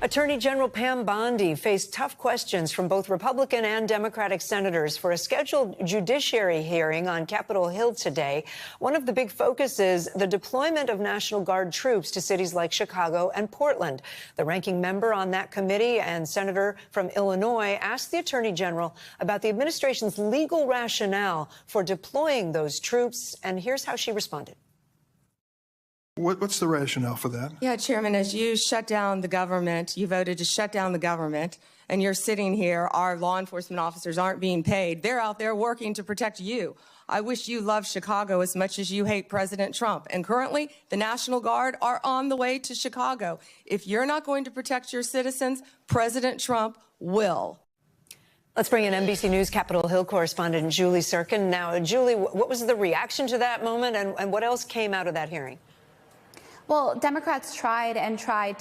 Attorney General Pam Bondi faced tough questions from both Republican and Democratic senators for a scheduled judiciary hearing on Capitol Hill today. One of the big focuses, the deployment of National Guard troops to cities like Chicago and Portland. The ranking member on that committee and senator from Illinois asked the Attorney General about the administration's legal rationale for deploying those troops, and here's how she responded. What's the rationale for that? Yeah, Chairman, as you shut down the government, you voted to shut down the government, and you're sitting here, our law enforcement officers aren't being paid. They're out there working to protect you. I wish you loved Chicago as much as you hate President Trump. And currently, the National Guard are on the way to Chicago. If you're not going to protect your citizens, President Trump will. Let's bring in NBC News Capitol Hill correspondent Julie Sirkin. Now, Julie, what was the reaction to that moment, and what else came out of that hearing? Well, Democrats tried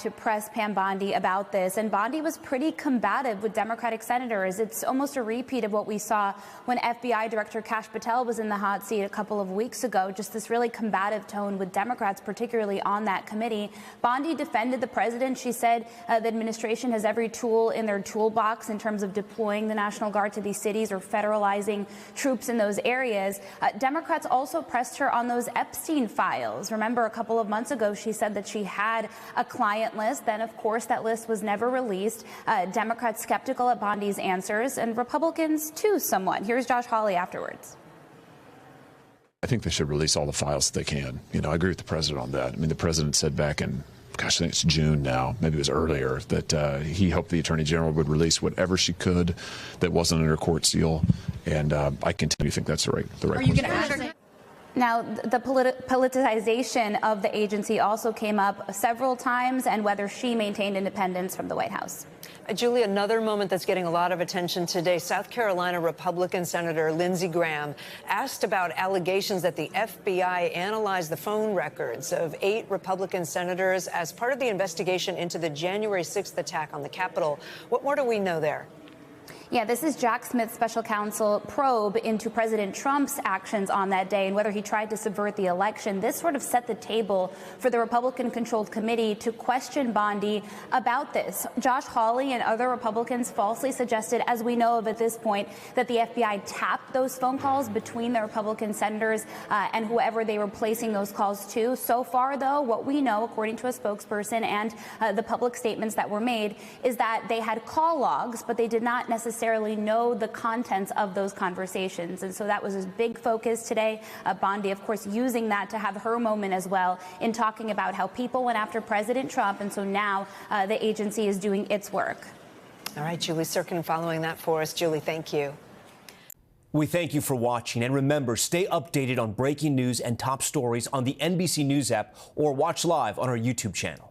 to press Pam Bondi about this, and Bondi was pretty combative with Democratic senators. It's almost a repeat of what we saw when FBI Director Kash Patel was in the hot seat a couple of weeks ago, just this really combative tone with Democrats, particularly on that committee. Bondi defended the president. She said the administration has every tool in their toolbox in terms of deploying the National Guard to these cities or federalizing troops in those areas. Democrats also pressed her on those Epstein files. Remember, a couple of months ago, she said that she had a client list. Then, of course, that list was never released. Democrats skeptical at Bondi's answers, and Republicans, too, somewhat. Here's Josh Hawley afterwards. I think they should release all the files that they can. You know, I agree with the president on that. I mean, the president said back in, gosh, I think it's June now, maybe it was earlier, that he hoped the attorney general would release whatever she could that wasn't under court seal. And I continue to think that's the right course. Now, the politicization of the agency also came up several times, and whether she maintained independence from the White House. Julie, another moment that's getting a lot of attention today, South Carolina Republican Senator Lindsey Graham asked about allegations that the FBI analyzed the phone records of 8 Republican senators as part of the investigation into the January 6th attack on the Capitol. What more do we know there? Yeah, this is Jack Smith's special counsel probe into President Trump's actions on that day and whether he tried to subvert the election. This sort of set the table for the Republican-controlled committee to question Bondi about this. Josh Hawley and other Republicans falsely suggested, as we know of at this point, that the FBI tapped those phone calls between the Republican senators and whoever they were placing those calls to. So far, though, what we know, according to a spokesperson and the public statements that were made, is that they had call logs, but they did not necessarily know the contents of those conversations. And so that was his big focus today. Bondi, of course, using that to have her moment as well in talking about how people went after President Trump. And so now the agency is doing its work. All right, Julie Sirkin following that for us. Julie, thank you. We thank you for watching. And remember, stay updated on breaking news and top stories on the NBC News app or watch live on our YouTube channel.